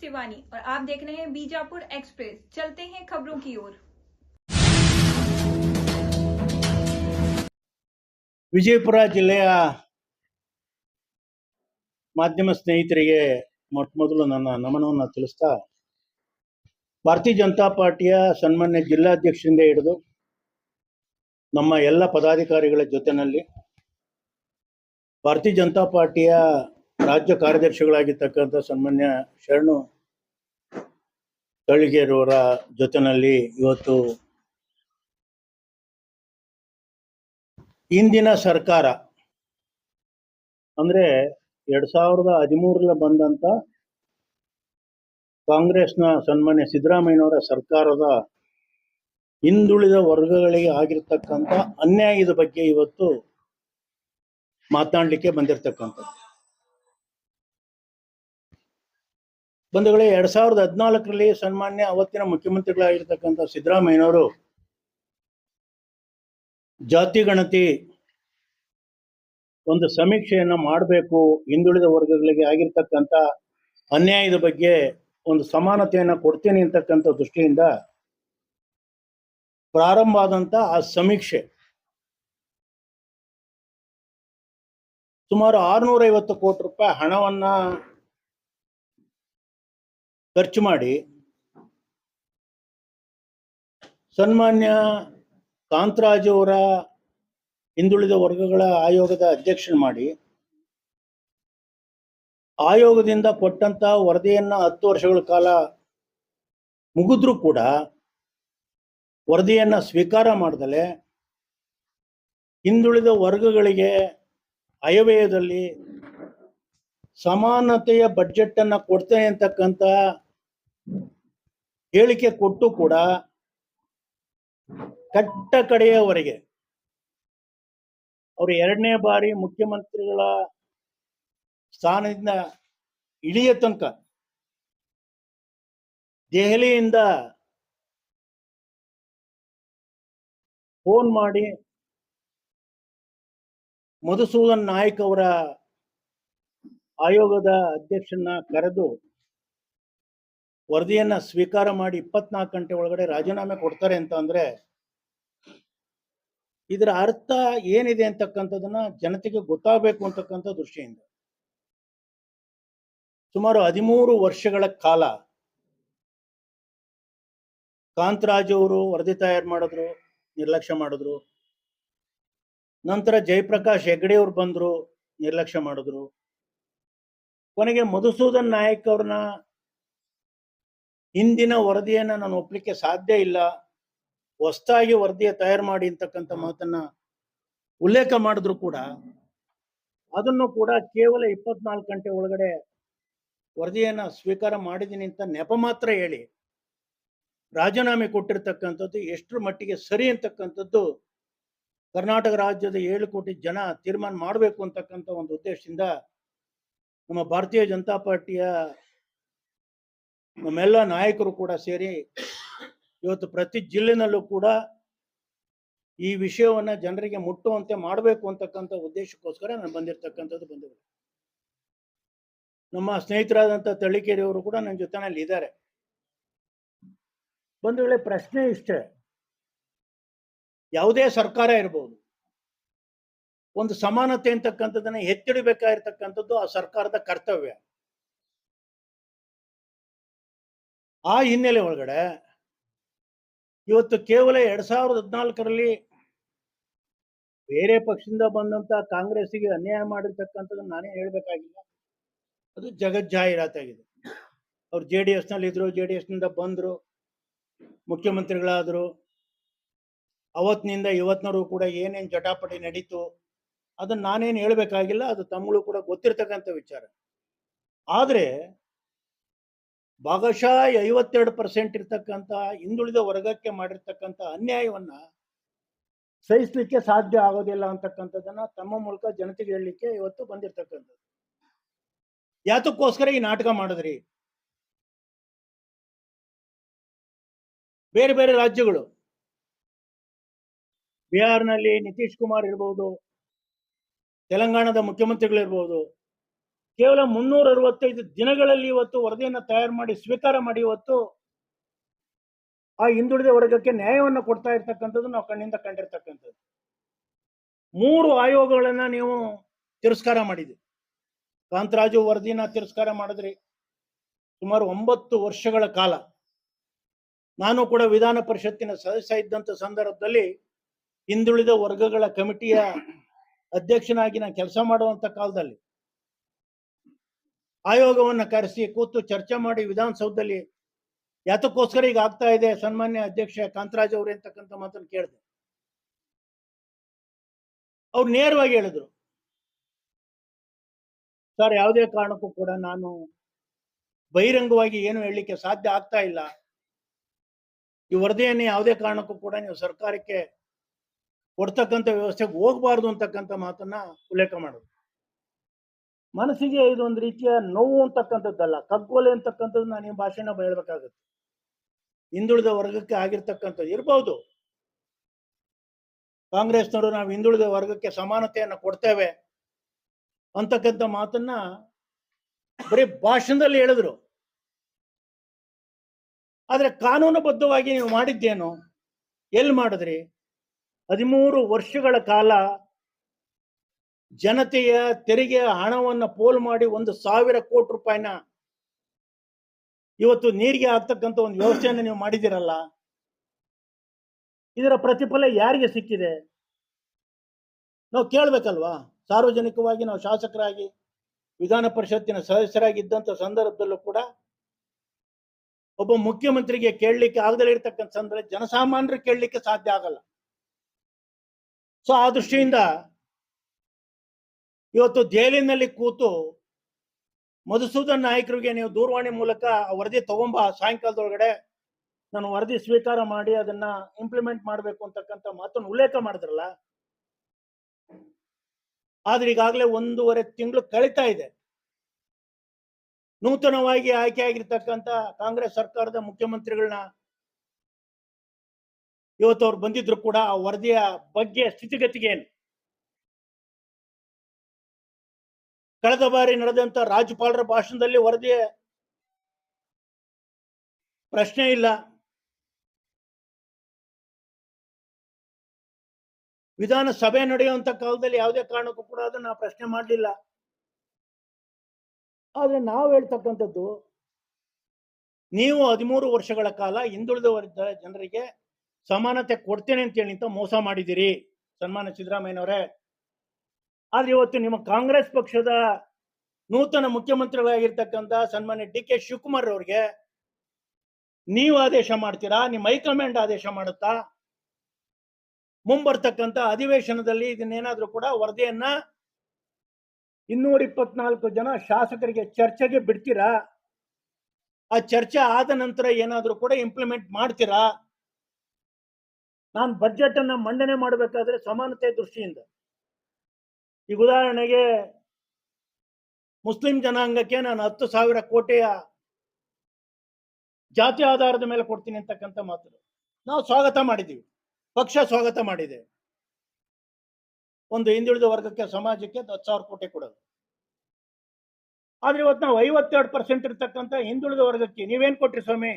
शिवानी और आप देख रहे हैं बीजापुर एक्सप्रेस। चलते हैं खबरों की ओर। ವಿಜಯಪುರ ಜಿಲ್ಲೆಯ ಮಾಧ್ಯಮ ಸ್ನೇಹಿತರಿಗೆ ಮೊದಲು ನನ್ನ ನಮನವನ್ನು ತಿಳಿಸ್ತಾ, ಭಾರತೀಯ ಜನತಾ ಪಾರ್ಟಿಯ ಸನ್ಮಾನ್ಯ ಜಿಲ್ಲಾಧ್ಯಕ್ಷರಿಂದ ಹಿಡಿದು ನಮ್ಮ ಎಲ್ಲ ಪದಾಧಿಕಾರಿಗಳ ಜೊತೆಯಲ್ಲಿ ಭಾರತೀಯ ಜನತಾ ಪಾರ್ಟಿಯ ರಾಜ್ಯ ಕಾರ್ಯದರ್ಶಿಗಳಾಗಿರ್ತಕ್ಕಂಥ ಸನ್ಮಾನ್ಯ ಶರಣು ತಳಿಗೇರವರ ಜೊತೆಯಲ್ಲಿ ಇವತ್ತು ಇಂದಿನ ಸರ್ಕಾರ ಅಂದರೆ 2013 ಬಂದಂಥ ಕಾಂಗ್ರೆಸ್ನ ಸನ್ಮಾನ್ಯ ಸಿದ್ದರಾಮಯ್ಯನವರ ಸರ್ಕಾರದ ಹಿಂದುಳಿದ ವರ್ಗಗಳಿಗೆ ಆಗಿರ್ತಕ್ಕಂಥ ಅನ್ಯಾಯದ ಬಗ್ಗೆ ಇವತ್ತು ಮಾತನಾಡಲಿಕ್ಕೆ ಬಂದಿರತಕ್ಕಂಥದ್ದು. ಬಂಧುಗಳೇ, 2014ರಲ್ಲಿ ಸನ್ಮಾನ್ಯ ಅವತ್ತಿನ ಮುಖ್ಯಮಂತ್ರಿಗಳಾಗಿರ್ತಕ್ಕಂಥ ಸಿದ್ದರಾಮಯ್ಯನವರು ಜಾತಿ ಗಣತಿ ಒಂದು ಸಮೀಕ್ಷೆಯನ್ನು ಮಾಡಬೇಕು, ಹಿಂದುಳಿದ ವರ್ಗಗಳಿಗೆ ಆಗಿರ್ತಕ್ಕಂಥ ಅನ್ಯಾಯದ ಬಗ್ಗೆ ಒಂದು ಸಮಾನತೆಯನ್ನು ಕೊಡ್ತೀನಿ ಅಂತಕ್ಕಂಥ ದೃಷ್ಟಿಯಿಂದ ಪ್ರಾರಂಭ ಆದಂಥ ಆ ಸಮೀಕ್ಷೆ ಸುಮಾರು 650 ಕೋಟಿ ರೂಪಾಯಿ ಹಣವನ್ನ ಖರ್ಚು ಮಾಡಿ ಸನ್ಮಾನ್ಯ ಕಾಂತರಾಜು ಅವರ ಹಿಂದುಳಿದ ವರ್ಗಗಳ ಆಯೋಗದ ಅಧ್ಯಕ್ಷರು ಮಾಡಿ, ಆಯೋಗದಿಂದ ಕೊಟ್ಟಂತ ವರದಿಯನ್ನ 10 ವರ್ಷಗಳ ಕಾಲ ಮುಗಿದ್ರೂ ಕೂಡ ವರದಿಯನ್ನ ಸ್ವೀಕಾರ ಮಾಡದಲೆ ಹಿಂದುಳಿದ ವರ್ಗಗಳಿಗೆ ಆಯವ್ಯಯದಲ್ಲಿ ಸಮಾನತೆಯ ಬಜೆಟ್ ಅನ್ನ ಕೊಡ್ತೇನೆ ಅಂತಕ್ಕಂಥ ಹೇಳಿಕೆ ಕೊಟ್ಟು ಕೂಡ ಕಟ್ಟ ಕಡೆಯವರೆಗೆ ಅವರು 2ನೇ ಬಾರಿ ಮುಖ್ಯಮಂತ್ರಿಗಳ ಸ್ಥಾನದಿಂದ ಇಳಿಯ ತನಕ ದೆಹಲಿಯಿಂದ ಫೋನ್ ಮಾಡಿ ಮಧುಸೂದನ್ ನಾಯಕ್ ಅವರ ಆಯೋಗದ ಅಧ್ಯಕ್ಷರನ್ನ ಕರೆದು ವರದಿಯನ್ನ ಸ್ವೀಕಾರ ಮಾಡಿ 24 ಗಂಟೆ ಒಳಗಡೆ ರಾಜೀನಾಮೆ ಕೊಡ್ತಾರೆ ಅಂತ ಅಂದ್ರೆ ಇದರ ಅರ್ಥ ಏನಿದೆ ಅಂತಕ್ಕಂಥದನ್ನ ಜನತೆಗೆ ಗೊತ್ತಾಗಬೇಕು ಅಂತಕ್ಕಂಥ ದೃಷ್ಟಿಯಿಂದ ಸುಮಾರು 13 ವರ್ಷಗಳ ಕಾಲ ಕಾಂತರಾಜು ಅವರು ವರದಿ ತಯಾರು ಮಾಡಿದ್ರು, ನಿರ್ಲಕ್ಷ್ಯ ಮಾಡಿದ್ರು. ನಂತರ ಜಯಪ್ರಕಾಶ್ ಹೆಗಡೆ ಅವರು ಬಂದ್ರು, ನಿರ್ಲಕ್ಷ್ಯ ಮಾಡಿದ್ರು. ಕೊನೆಗೆ ಮಧುಸೂದನ್ ನಾಯಕ್ ಅವ್ರನ್ನ ಹಿಂದಿನ ವರದಿಯನ್ನ ನಾನು ಒಪ್ಪಲಿಕ್ಕೆ ಸಾಧ್ಯ ಇಲ್ಲ, ಹೊಸದಾಗಿ ವರದಿಯ ತಯಾರು ಮಾಡಿ ಅಂತಕ್ಕಂಥ ಮಾತನ್ನ ಉಲ್ಲೇಖ ಮಾಡಿದ್ರು ಕೂಡ ಅದನ್ನು ಕೂಡ ಕೇವಲ 24 ಗಂಟೆ ಒಳಗಡೆ ವರದಿಯನ್ನ ಸ್ವೀಕಾರ ಮಾಡಿದ್ದೀನಿ ಅಂತ ನೆಪ ಮಾತ್ರ ಹೇಳಿ ರಾಜೀನಾಮೆ ಕೊಟ್ಟಿರ್ತಕ್ಕಂಥದ್ದು ಎಷ್ಟರ ಮಟ್ಟಿಗೆ ಸರಿ ಅಂತಕ್ಕಂಥದ್ದು ಕರ್ನಾಟಕ ರಾಜ್ಯದ 7 ಕೋಟಿ ಜನ ತೀರ್ಮಾನ ಮಾಡಬೇಕು ಅಂತಕ್ಕಂಥ ಒಂದು ಉದ್ದೇಶದಿಂದ ನಮ್ಮ ಭಾರತೀಯ ಜನತಾ ಪಾರ್ಟಿಯ ನಮ್ಮೆಲ್ಲ ನಾಯಕರು ಕೂಡ ಸೇರಿ ಇವತ್ತು ಪ್ರತಿ ಜಿಲ್ಲೆನಲ್ಲೂ ಕೂಡ ಈ ವಿಷಯವನ್ನ ಜನರಿಗೆ ಮುಟ್ಟುವಂತೆ ಮಾಡಬೇಕು ಅಂತಕ್ಕಂಥ ಉದ್ದೇಶಕ್ಕೋಸ್ಕರ ನಾನು ಬಂದಿರತಕ್ಕಂಥದ್ದು. ಬಂಧುಗಳು, ನಮ್ಮ ಸ್ನೇಹಿತರಾದಂಥ ತಳಿಕೇರಿಯವರು ಕೂಡ ನನ್ನ ಜೊತೆನಲ್ಲಿ ಇದ್ದಾರೆ. ಬಂಧುಗಳೇ, ಪ್ರಶ್ನೆ ಇಷ್ಟೇ, ಯಾವುದೇ ಸರ್ಕಾರ ಇರಬಹುದು, ಒಂದು ಸಮಾನತೆ ಅಂತಕ್ಕಂಥದ್ದನ್ನ ಎತ್ತಿಡಬೇಕಾಗಿರ್ತಕ್ಕಂಥದ್ದು ಆ ಸರ್ಕಾರದ ಕರ್ತವ್ಯ. ಆ ಹಿನ್ನೆಲೆ ಒಳಗಡೆ ಇವತ್ತು ಕೇವಲ 2014ರಲ್ಲಿ ಬೇರೆ ಪಕ್ಷದಿಂದ ಬಂದಂತ ಕಾಂಗ್ರೆಸ್ಸಿಗೆ ಅನ್ಯಾಯ ಮಾಡಿರ್ತಕ್ಕಂಥದ್ದನ್ನು ನಾನೇ ಹೇಳ್ಬೇಕಾಗಿಲ್ಲ, ಅದು ಜಗಜ್ಜಾಹೀರಾತಾಗಿದೆ. ಅವ್ರು JDS ನಲ್ಲಿ ಇದ್ರು, JDS ನಿಂದ ಬಂದ್ರು, ಮುಖ್ಯಮಂತ್ರಿಗಳಾದ್ರು. ಅವತ್ತಿನಿಂದ ಇವತ್ತಿನವರೆಗೂ ಕೂಡ ಏನೇನು ಜಟಾಪಟಿ ನಡೀತು ಅದನ್ನ ನಾನೇನು ಹೇಳ್ಬೇಕಾಗಿಲ್ಲ, ಅದು ತಮ್ಮಗಳು ಕೂಡ ಗೊತ್ತಿರ್ತಕ್ಕಂಥ ವಿಚಾರ. ಆದ್ರೆ ಭಾಗಶಃ 52% ಇರ್ತಕ್ಕಂಥ ಹಿಂದುಳಿದ ವರ್ಗಕ್ಕೆ ಮಾಡಿರ್ತಕ್ಕಂಥ ಅನ್ಯಾಯವನ್ನ ಸಹಿಸಲಿಕ್ಕೆ ಸಾಧ್ಯ ಆಗೋದಿಲ್ಲ ಅಂತಕ್ಕಂಥದ್ದನ್ನ ತಮ್ಮ ಮೂಲಕ ಜನತೆಗೆ ಹೇಳಲಿಕ್ಕೆ ಇವತ್ತು ಬಂದಿರತಕ್ಕಂಥದ್ದು. ಯಾತಕ್ಕೋಸ್ಕರ ಈ ನಾಟಕ ಮಾಡಿದ್ರಿ? ಬೇರೆ ಬೇರೆ ರಾಜ್ಯಗಳು, ಬಿಹಾರ್ನಲ್ಲಿ ನಿತೀಶ್ ಕುಮಾರ್ ಇರ್ಬೋದು, ತೆಲಂಗಾಣದ ಮುಖ್ಯಮಂತ್ರಿಗಳಿರ್ಬೋದು, ಕೇವಲ 365 ದಿನಗಳಲ್ಲಿ ಇವತ್ತು ವರದಿಯನ್ನು ತಯಾರು ಮಾಡಿ ಸ್ವೀಕಾರ ಮಾಡಿ ಇವತ್ತು ಆ ಹಿಂದುಳಿದ ವರ್ಗಕ್ಕೆ ನ್ಯಾಯವನ್ನು ಕೊಡ್ತಾ ಇರ್ತಕ್ಕಂಥದ್ದು ನಾವು ಕಣ್ಣಿಂದ ಕಂಡಿರ್ತಕ್ಕಂಥದ್ದು. 3 ಆಯೋಗಗಳನ್ನ ನೀವು ತಿರಸ್ಕಾರ ಮಾಡಿದ್ರಿ. ಕಾಂತರಾಜು ವರದಿನ ತಿರಸ್ಕಾರ ಮಾಡಿದ್ರಿ. ಸುಮಾರು 9 ವರ್ಷಗಳ ಕಾಲ ನಾನು ಕೂಡ ವಿಧಾನ ಪರಿಷತ್ತಿನ ಸದಸ್ಯ ಇದ್ದಂತ ಸಂದರ್ಭದಲ್ಲಿ ಹಿಂದುಳಿದ ವರ್ಗಗಳ ಕಮಿಟಿಯ ಅಧ್ಯಕ್ಷನಾಗಿ ನಾನು ಕೆಲಸ ಮಾಡುವಂತ ಕಾಲದಲ್ಲಿ ಆಯೋಗವನ್ನ ಕರೆಸಿ ಕೂತು ಚರ್ಚೆ ಮಾಡಿ ವಿಧಾನಸೌಧದಲ್ಲಿ ಯಾತಕ್ಕೋಸ್ಕರ ಈಗ ಆಗ್ತಾ ಇದೆ ಸನ್ಮಾನ್ಯ ಅಧ್ಯಕ್ಷ ಕಾಂತರಾಜ್ ಅವರೇ ಅಂತಕ್ಕಂಥ ಮಾತನ್ನು ಕೇಳಿದೆ. ಅವ್ರು ನೇರವಾಗಿ ಹೇಳಿದ್ರು, ಸರ್ ಯಾವುದೇ ಕಾರಣಕ್ಕೂ ಕೂಡ ನಾನು ಬಹಿರಂಗವಾಗಿ ಏನು ಹೇಳಲಿಕ್ಕೆ ಸಾಧ್ಯ ಆಗ್ತಾ ಇಲ್ಲ. ಈ ವರದಿಯನ್ನು ಯಾವುದೇ ಕಾರಣಕ್ಕೂ ಕೂಡ ನೀವು ಸರ್ಕಾರಕ್ಕೆ ಕೊಡ್ತಕ್ಕಂಥ ವ್ಯವಸ್ಥೆಗೆ ಹೋಗಬಾರ್ದು ಅಂತಕ್ಕಂಥ ಮಾತನ್ನ ಉಲ್ಲೇಖ ಮಾಡೋದು. ಮನಸ್ಸಿಗೆ ಇದೊಂದು ರೀತಿಯ ನೋವು ಅಂತಕ್ಕಂಥದ್ದಲ್ಲ, ಕಗ್ಗೋಲೆ ಅಂತಕ್ಕಂಥದ್ದು ನಾನು ಈ ಭಾಷೆನ ಹೇಳ್ಬೇಕಾಗುತ್ತೆ. ಹಿಂದುಳಿದ ವರ್ಗಕ್ಕೆ ಆಗಿರ್ತಕ್ಕಂಥದ್ದು ಇರ್ಬೋದು, ಕಾಂಗ್ರೆಸ್ನವರು ನಾವು ಹಿಂದುಳಿದ ವರ್ಗಕ್ಕೆ ಸಮಾನತೆಯನ್ನು ಕೊಡ್ತೇವೆ ಅಂತಕ್ಕಂಥ ಮಾತನ್ನ ಬರೀ ಭಾಷಣದಲ್ಲಿ ಹೇಳಿದ್ರು. ಆದ್ರೆ ಕಾನೂನುಬದ್ಧವಾಗಿ ನೀವು ಮಾಡಿದ್ದೇನು? ಎಲ್ಲಿ ಮಾಡಿದ್ರಿ? 13 ವರ್ಷಗಳ ಕಾಲ ಜನತೆಯ ತೆರಿಗೆ ಹಣವನ್ನ ಪೋಲ್ ಮಾಡಿ 1,000 ಕೋಟಿ ರೂಪಾಯಿನ ಇವತ್ತು ನೀರಿಗೆ ಹಾಕ್ತಕ್ಕಂಥ ಒಂದು ವ್ಯವಸ್ಥೆಯನ್ನು ನೀವು ಮಾಡಿದಿರಲ್ಲ, ಇದರ ಪ್ರತಿಫಲ ಯಾರಿಗೆ ಸಿಕ್ಕಿದೆ? ನಾವು ಕೇಳ್ಬೇಕಲ್ವಾ? ಸಾರ್ವಜನಿಕವಾಗಿ ನಾವು ಶಾಸಕರಾಗಿ ವಿಧಾನ ಪರಿಷತ್ತಿನ ಸದಸ್ಯರಾಗಿದ್ದಂತ ಸಂದರ್ಭದಲ್ಲೂ ಕೂಡ ಒಬ್ಬ ಮುಖ್ಯಮಂತ್ರಿಗೆ ಕೇಳಲಿಕ್ಕೆ ಆಗದಲ್ಲೇ ಇರ್ತಕ್ಕಂಥ ಸಂದರ್ಭ ಜನಸಾಮಾನ್ಯರು ಕೇಳಲಿಕ್ಕೆ ಸಾಧ್ಯ ಆಗಲ್ಲ. ಸೊ ಆ ದೃಷ್ಟಿಯಿಂದ ಇವತ್ತು ಜೈಲಿನಲ್ಲಿ ಕೂತು ಮಧುಸೂದನ್ ನಾಯಕರಿಗೆ ನೀವು ದೂರವಾಣಿ ಮೂಲಕ ವರದಿ ತಗೊಂಬ, ಸಾಯಂಕಾಲದೊಳಗಡೆ ನಾನು ವರದಿ ಸ್ವೀಕಾರ ಮಾಡಿ ಅದನ್ನ ಇಂಪ್ಲಿಮೆಂಟ್ ಮಾಡಬೇಕು ಅಂತಕ್ಕಂಥ ಮಾತನ್ನು ಉಲ್ಲೇಖ ಮಾಡಿದ್ರಲ್ಲ. ಆದ್ರೆ ಈಗಾಗಲೇ 1.5 ತಿಂಗಳು ಕಳೀತಾ ಇದೆ. ನೂತನವಾಗಿ ಆಯ್ಕೆ ಆಗಿರ್ತಕ್ಕಂಥ ಕಾಂಗ್ರೆಸ್ ಸರ್ಕಾರದ ಮುಖ್ಯಮಂತ್ರಿಗಳನ್ನ ಇವತ್ತು ಅವ್ರು ಬಂದಿದ್ರು ಕೂಡ ಆ ವರದಿಯ ಬಗ್ಗೆ ಸ್ಥಿತಿಗತಿಗೆ ಏನು? ಕಳೆದ ಬಾರಿ ನಡೆದಂತ ರಾಜ್ಯಪಾಲರ ಭಾಷಣದಲ್ಲಿ ವರದಿಯ ಪ್ರಶ್ನೆ ಇಲ್ಲ. ವಿಧಾನಸಭೆ ನಡೆಯುವಂತ ಕಾಲದಲ್ಲಿ ಯಾವುದೇ ಕಾರಣಕ್ಕೂ ಕೂಡ ಅದನ್ನ ಪ್ರಶ್ನೆ ಮಾಡಲಿಲ್ಲ. ಆದ್ರೆ ನಾವು ಹೇಳ್ತಕ್ಕಂಥದ್ದು, ನೀವು 13 ವರ್ಷಗಳ ಕಾಲ ಹಿಂದುಳಿದ ವರ್ಗದ ಜನರಿಗೆ ಸಮಾನತೆ ಕೊಡ್ತೇನೆ ಅಂತ ಹೇಳಿ ಮೋಸ ಮಾಡಿದಿರಿ ಸನ್ಮಾನ್ಯ ಸಿದ್ದರಾಮಯ್ಯನವರೇ. ಆದ್ರೆ ಇವತ್ತು ನಿಮ್ಮ ಕಾಂಗ್ರೆಸ್ ಪಕ್ಷದ ನೂತನ ಮುಖ್ಯಮಂತ್ರಿಗಳಾಗಿರ್ತಕ್ಕಂಥ ಸನ್ಮಾನ್ಯ ಡಿ.ಕೆ. ಶಿವಕುಮಾರ್ ಅವರಿಗೆ ನೀವು ಆದೇಶ ಮಾಡ್ತೀರಾ? ನಿಮ್ಮ ಹೈಕಮಾಂಡ್ ಆದೇಶ ಮಾಡುತ್ತಾ? ಮುಂಬರ್ತಕ್ಕಂಥ ಅಧಿವೇಶನದಲ್ಲಿ ಇದನ್ನೇನಾದ್ರೂ ಕೂಡ ವರದಿಯನ್ನ 224 ಜನ ಶಾಸಕರಿಗೆ ಚರ್ಚೆಗೆ ಬಿಡ್ತೀರಾ? ಆ ಚರ್ಚೆ ಆದ ನಂತರ ಏನಾದ್ರೂ ಕೂಡ ಇಂಪ್ಲಿಮೆಂಟ್ ಮಾಡ್ತೀರಾ? ನಾನು ಬಜೆಟ್ ಅನ್ನ ಮಂಡನೆ ಮಾಡಬೇಕಾದ್ರೆ ಸಮಾನತೆ ದೃಷ್ಟಿಯಿಂದ, ಈಗ ಉದಾಹರಣೆಗೆ ಮುಸ್ಲಿಂ ಜನಾಂಗಕ್ಕೆ ನಾನು 10,000 ಕೋಟಿಯ ಜಾತಿ ಆಧಾರದ ಮೇಲೆ ಕೊಡ್ತೀನಿ ಅಂತಕ್ಕಂಥ ಮಾತು ನಾವು ಸ್ವಾಗತ ಮಾಡಿದ್ದೀವಿ, ಪಕ್ಷ ಸ್ವಾಗತ ಮಾಡಿದೆ. ಒಂದು ಹಿಂದುಳಿದ ವರ್ಗಕ್ಕೆ ಸಮಾಜಕ್ಕೆ 10,000 ಕೋಟಿ ಕೊಡೋದು. ಆದ್ರೆ ಇವತ್ತು ನಾವು 52% ಇರ್ತಕ್ಕಂಥ ಹಿಂದುಳಿದ ವರ್ಗಕ್ಕೆ ನೀವೇನ್ ಕೊಟ್ರಿ ಸ್ವಾಮಿ?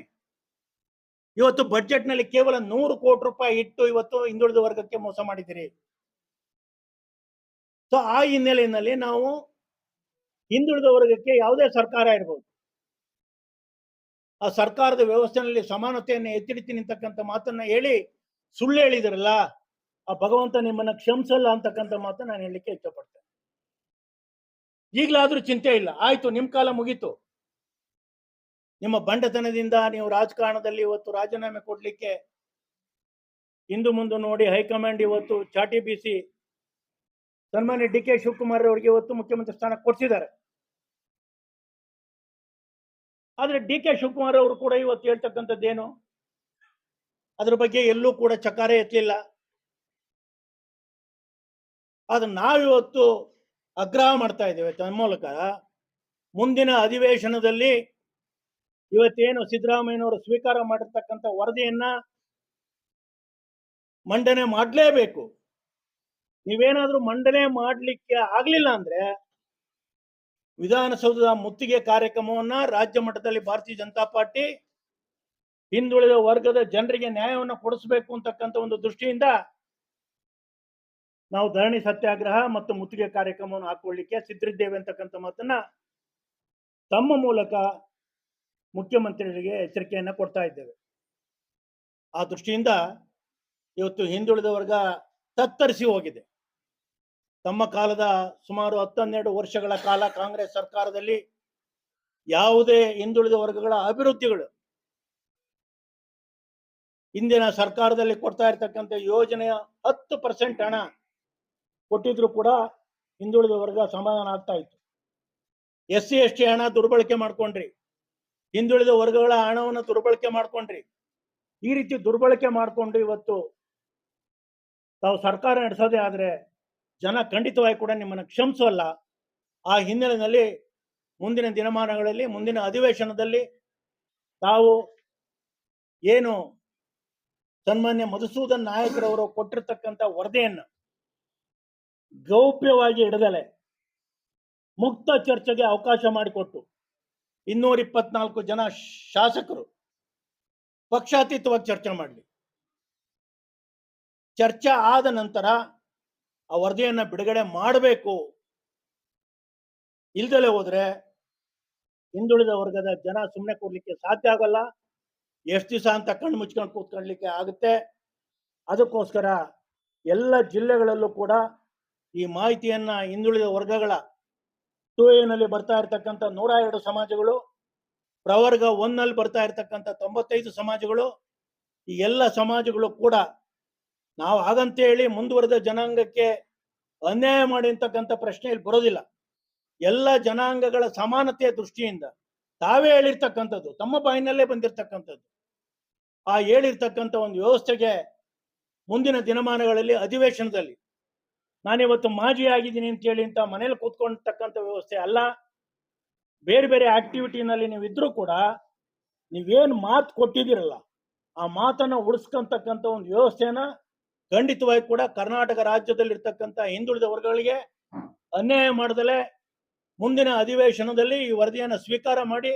ಇವತ್ತು ಬಜೆಟ್ ನಲ್ಲಿ ಕೇವಲ 100 ಕೋಟಿ ರೂಪಾಯಿ ಇಟ್ಟು ಇವತ್ತು ಹಿಂದುಳಿದ ವರ್ಗಕ್ಕೆ ಮೋಸ ಮಾಡಿದಿರಿ. ಸೊ ಆ ಹಿನ್ನೆಲೆಯಲ್ಲಿ ನಾವು ಹಿಂದುಳಿದ ವರ್ಗಕ್ಕೆ ಯಾವುದೇ ಸರ್ಕಾರ ಇರಬಹುದು, ಆ ಸರ್ಕಾರದ ವ್ಯವಸ್ಥೆಯಲ್ಲಿ ಸಮಾನತೆಯನ್ನು ಎತ್ತಿಡ್ತೀನಿ ಅಂತಕ್ಕಂಥ ಮಾತನ್ನ ಹೇಳಿ ಸುಳ್ಳು ಹೇಳಿದ್ರಲ್ಲ, ಆ ಭಗವಂತ ನಿಮ್ಮನ್ನ ಕ್ಷಮಿಸಲ್ಲ ಅಂತಕ್ಕಂಥ ಮಾತನ್ನ ನಾನು ಹೇಳಲಿಕ್ಕೆ ಇಷ್ಟಪಡ್ತೇನೆ. ಈಗಲಾದ್ರೂ ಚಿಂತೆ ಇಲ್ಲ, ಆಯ್ತು ನಿಮ್ ಕಾಲ ಮುಗೀತು. ನಿಮ್ಮ ಬಂಡತನದಿಂದ ನೀವು ರಾಜಕಾರಣದಲ್ಲಿ ಇವತ್ತು ರಾಜೀನಾಮೆ ಕೊಡ್ಲಿಕ್ಕೆ ಇಂದು ಮುಂದೆ ನೋಡಿ ಹೈಕಮಾಂಡ್ ಇವತ್ತು ಚಾಟಿ ಬೀಸಿ ಸನ್ಮಾನ್ಯ ಡಿ.ಕೆ. ಶಿವಕುಮಾರ್ ಅವರಿಗೆ ಇವತ್ತು ಮುಖ್ಯಮಂತ್ರಿ ಸ್ಥಾನ ಕೊಡ್ಸಿದ್ದಾರೆ. ಆದ್ರೆ ಡಿ.ಕೆ. ಶಿವಕುಮಾರ್ ಅವರು ಕೂಡ ಇವತ್ತು ಹೇಳ್ತಕ್ಕಂಥದ್ದೇನು, ಅದ್ರ ಬಗ್ಗೆ ಎಲ್ಲೂ ಕೂಡ ಚಕಾರ ಎತ್ತಲಿಲ್ಲ. ಆದ್ರೆ ನಾವಿವತ್ತು ಆಗ್ರಹ ಮಾಡ್ತಾ ಇದ್ದೇವೆ ತನ್ನ ಮೂಲಕ, ಮುಂದಿನ ಅಧಿವೇಶನದಲ್ಲಿ ಇವತ್ತೇನು ಸಿದ್ದರಾಮಯ್ಯನವರು ಸ್ವೀಕಾರ ಮಾಡಿರ್ತಕ್ಕಂಥ ವರದಿಯನ್ನ ಮಂಡನೆ ಮಾಡಲೇಬೇಕು. ನೀವೇನಾದ್ರೂ ಮಂಡನೆ ಮಾಡ್ಲಿಕ್ಕೆ ಆಗ್ಲಿಲ್ಲ ಅಂದ್ರೆ ವಿಧಾನಸೌಧದ ಮುತ್ತಿಗೆ ಕಾರ್ಯಕ್ರಮವನ್ನ ರಾಜ್ಯ ಮಟ್ಟದಲ್ಲಿ ಭಾರತೀಯ ಜನತಾ ಪಾರ್ಟಿ ಹಿಂದುಳಿದ ವರ್ಗದ ಜನರಿಗೆ ನ್ಯಾಯವನ್ನು ಕೊಡಿಸಬೇಕು ಅಂತಕ್ಕಂಥ ಒಂದು ದೃಷ್ಟಿಯಿಂದ ನಾವು ಧರಣಿ ಸತ್ಯಾಗ್ರಹ ಮತ್ತು ಮುತ್ತಿಗೆ ಕಾರ್ಯಕ್ರಮವನ್ನು ಹಾಕೊಳ್ಳಿಕ್ಕೆ ಸಿದ್ಧರಿದ್ದೇವೆ ಅಂತಕ್ಕಂಥ ಮಾತನ್ನ ತಮ್ಮ ಮೂಲಕ ಮುಖ್ಯಮಂತ್ರಿಗಳಿಗೆ ಎಚ್ಚರಿಕೆಯನ್ನ ಕೊಡ್ತಾ ಇದ್ದೇವೆ. ಆ ದೃಷ್ಟಿಯಿಂದ ಇವತ್ತು ಹಿಂದುಳಿದ ವರ್ಗ ತತ್ತರಿಸಿ ಹೋಗಿದೆ. ತಮ್ಮ ಕಾಲದ ಸುಮಾರು 12 ವರ್ಷಗಳ ಕಾಲ ಕಾಂಗ್ರೆಸ್ ಸರ್ಕಾರದಲ್ಲಿ ಯಾವುದೇ ಹಿಂದುಳಿದ ವರ್ಗಗಳ ಅಭಿವೃದ್ಧಿಗಳು ಇಂದಿನ ಸರ್ಕಾರದಲ್ಲಿ ಕೊಡ್ತಾ ಇರ್ತಕ್ಕಂಥ ಯೋಜನೆಯ 10% ಹಣ ಕೊಟ್ಟಿದ್ರು ಕೂಡ ಹಿಂದುಳಿದ ವರ್ಗ ಸಮಾಧಾನ ಆಗ್ತಾ ಇತ್ತು. SC/ST ಹಣ ದುರ್ಬಳಕೆ ಮಾಡ್ಕೊಂಡ್ರಿ, ಹಿಂದುಳಿದ ವರ್ಗಗಳ ಹಣವನ್ನು ದುರ್ಬಳಕೆ ಮಾಡ್ಕೊಂಡ್ರಿ. ಈ ರೀತಿ ದುರ್ಬಳಕೆ ಮಾಡಿಕೊಂಡು ಇವತ್ತು ತಾವು ಸರ್ಕಾರ ನಡೆಸೋದೇ ಆದ್ರೆ ಜನ ಖಂಡಿತವಾಗಿ ಕೂಡ ನಿಮ್ಮನ್ನು ಕ್ಷಮಿಸೋಲ್ಲ. ಆ ಹಿನ್ನೆಲೆಯಲ್ಲಿ ಮುಂದಿನ ದಿನಮಾನಗಳಲ್ಲಿ ಮುಂದಿನ ಅಧಿವೇಶನದಲ್ಲಿ ತಾವು ಏನು ಸನ್ಮಾನ್ಯ ಮಧುಸೂದನ್ ನಾಯಕರವರು ಕೊಟ್ಟಿರ್ತಕ್ಕಂಥ ವರದಿಯನ್ನು ಗೌಪ್ಯವಾಗಿ ಇಡದಲೆ ಮುಕ್ತ ಚರ್ಚೆಗೆ ಅವಕಾಶ ಮಾಡಿಕೊಟ್ಟು 224 ಜನ ಶಾಸಕರು ಪಕ್ಷಾತೀತವಾಗಿ ಚರ್ಚೆ ಮಾಡಲಿ. ಚರ್ಚೆ ಆದ ನಂತರ ಆ ವರದಿಯನ್ನು ಬಿಡುಗಡೆ ಮಾಡಬೇಕು. ಇಲ್ದಲೇ ಹೋದ್ರೆ ಹಿಂದುಳಿದ ವರ್ಗದ ಜನ ಸುಮ್ಮನೆ ಕೊಡ್ಲಿಕ್ಕೆ ಸಾಧ್ಯ ಆಗಲ್ಲ. ಎಷ್ಟು ದಿವಸ ಅಂತ ಕಣ್ಣು ಮುಚ್ಕೊಂಡು ಕೂತ್ಕೊಳ್ಳಲಿಕ್ಕೆ ಆಗುತ್ತೆ. ಅದಕ್ಕೋಸ್ಕರ ಎಲ್ಲ ಜಿಲ್ಲೆಗಳಲ್ಲೂ ಕೂಡ ಈ ಮಾಹಿತಿಯನ್ನ ಹಿಂದುಳಿದ ವರ್ಗಗಳ 2A ಬರ್ತಾ ಇರತಕ್ಕಂಥ 102 ಸಮಾಜಗಳು, ಪ್ರವರ್ಗ 1 ಬರ್ತಾ ಇರತಕ್ಕಂಥ 95 ಸಮಾಜಗಳು, ಈ ಎಲ್ಲ ಸಮಾಜಗಳು ಕೂಡ ನಾವು ಹಾಗಂತ ಹೇಳಿ ಮುಂದುವರೆದ ಜನಾಂಗಕ್ಕೆ ಅನ್ಯಾಯ ಮಾಡಿ ಅಂತಕ್ಕಂಥ ಪ್ರಶ್ನೆ ಇಲ್ಲಿ ಬರೋದಿಲ್ಲ. ಎಲ್ಲ ಜನಾಂಗಗಳ ಸಮಾನತೆಯ ದೃಷ್ಟಿಯಿಂದ ತಾವೇ ಹೇಳಿರ್ತಕ್ಕಂಥದ್ದು, ತಮ್ಮ ಬಾಯಿನಲ್ಲೇ ಬಂದಿರತಕ್ಕಂಥದ್ದು. ಆ ಹೇಳಿರ್ತಕ್ಕಂಥ ಒಂದು ವ್ಯವಸ್ಥೆಗೆ ಮುಂದಿನ ದಿನಮಾನಗಳಲ್ಲಿ ಅಧಿವೇಶನದಲ್ಲಿ ನಾನಿವತ್ತು ಮಾಜಿ ಆಗಿದ್ದೀನಿ ಅಂತ ಹೇಳಿ ಅಂತ ಮನೇಲಿ ಕೂತ್ಕೊಂಡ್ತಕ್ಕಂಥ ವ್ಯವಸ್ಥೆ ಅಲ್ಲ. ಬೇರೆ ಬೇರೆ ಆಕ್ಟಿವಿಟಿನಲ್ಲಿ ನೀವು ಇದ್ರೂ ಕೂಡ ನೀವೇನು ಮಾತು ಕೊಟ್ಟಿದ್ದೀರಲ್ಲ ಆ ಮಾತನ್ನ ಉಳಿಸ್ಕೊಂತಕ್ಕಂಥ ಒಂದು ವ್ಯವಸ್ಥೆನ ಖಂಡಿತವಾಗಿ ಕೂಡ ಕರ್ನಾಟಕ ರಾಜ್ಯದಲ್ಲಿರ್ತಕ್ಕಂಥ ಹಿಂದುಳಿದ ವರ್ಗಗಳಿಗೆ ಅನ್ಯಾಯ ಮಾಡದಲೆ ಮುಂದಿನ ಅಧಿವೇಶನದಲ್ಲಿ ಈ ವರದಿಯನ್ನು ಸ್ವೀಕಾರ ಮಾಡಿ